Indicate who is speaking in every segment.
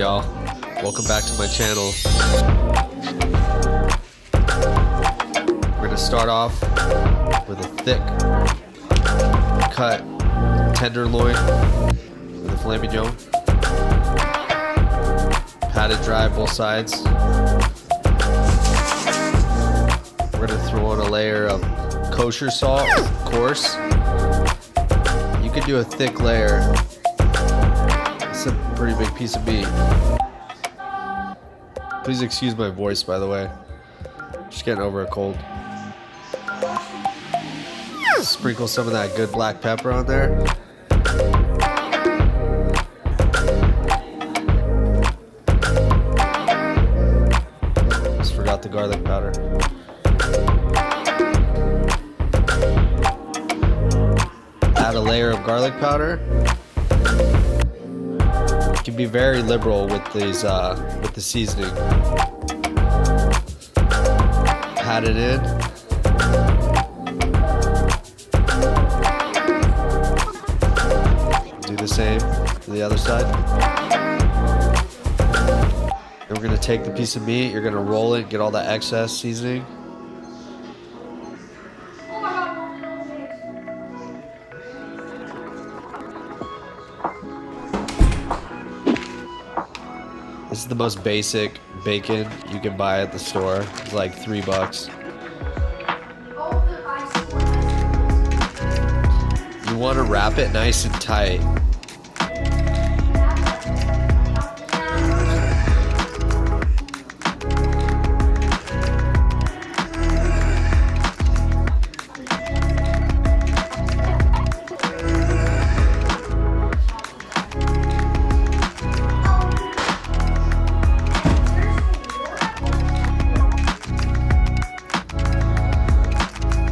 Speaker 1: y'all? Welcome back to my channel. We're gonna start off with a thick cut tenderloin with a filet mignon. Patted dry both sides. We're gonna throw on a layer of kosher salt, of course. You could do a thick layer. It's a pretty big piece of meat. Please excuse my voice, by the way. Just getting over a cold. Sprinkle some of that good black pepper on there. Just forgot the garlic powder. Add a layer of garlic powder. You can be very liberal with these with the seasoning. Pat it in. Do the same to the other side. And we're gonna take the piece of meat. You're gonna roll it, get all that excess seasoning. This is the most basic bacon you can buy at the store. It's like $3. You want to wrap it nice and tight.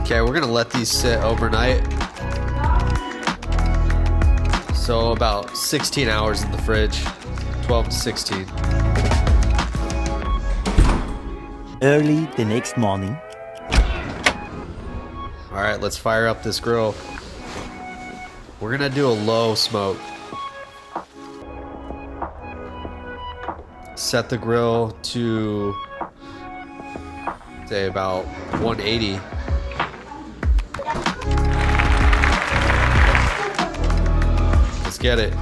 Speaker 1: Okay, we're gonna let these sit overnight. So about 16 hours in the fridge, 12 to 16.
Speaker 2: Early the next morning.
Speaker 1: All right, let's fire up this grill. We're gonna do a low smoke. Set the grill to, say, about 180. Get it.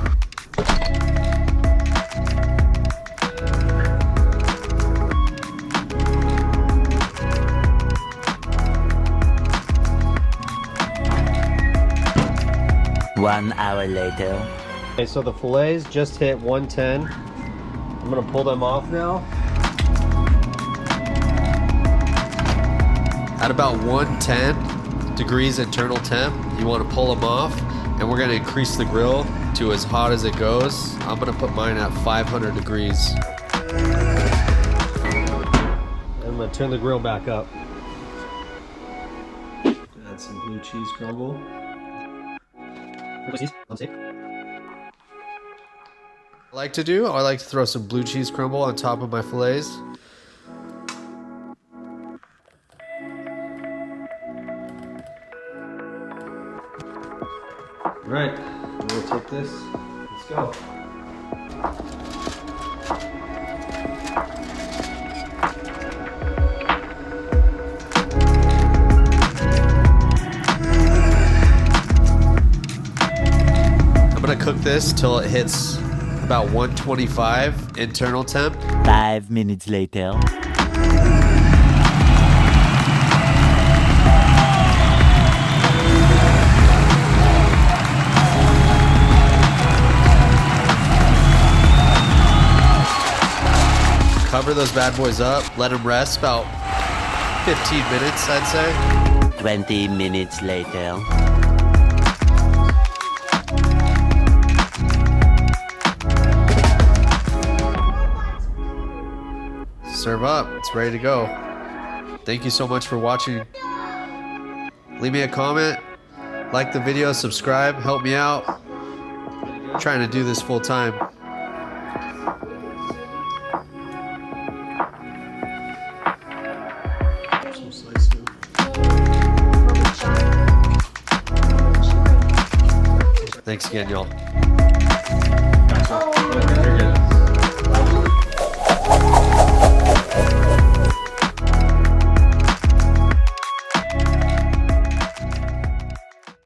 Speaker 2: One hour later.
Speaker 1: Okay, so the fillets just hit 110. I'm gonna pull them off now. At about 110 degrees internal temp, you want to pull them off, and we're gonna increase the grill to as hot as it goes. I'm gonna put mine at 500 degrees. I'm gonna turn the grill back up. Add some blue cheese crumble. I like to throw some blue cheese crumble on top of my fillets. All right, we'll take this. Let's go. I'm gonna cook this till it hits about 125 internal temp.
Speaker 2: 5 minutes later.
Speaker 1: Cover those bad boys up, let them rest about 15 minutes, I'd say.
Speaker 2: 20 minutes later.
Speaker 1: Serve up, it's ready to go. Thank you so much for watching. Leave me a comment, like the video, subscribe, help me out. I'm trying to do this full time. Thanks again, y'all.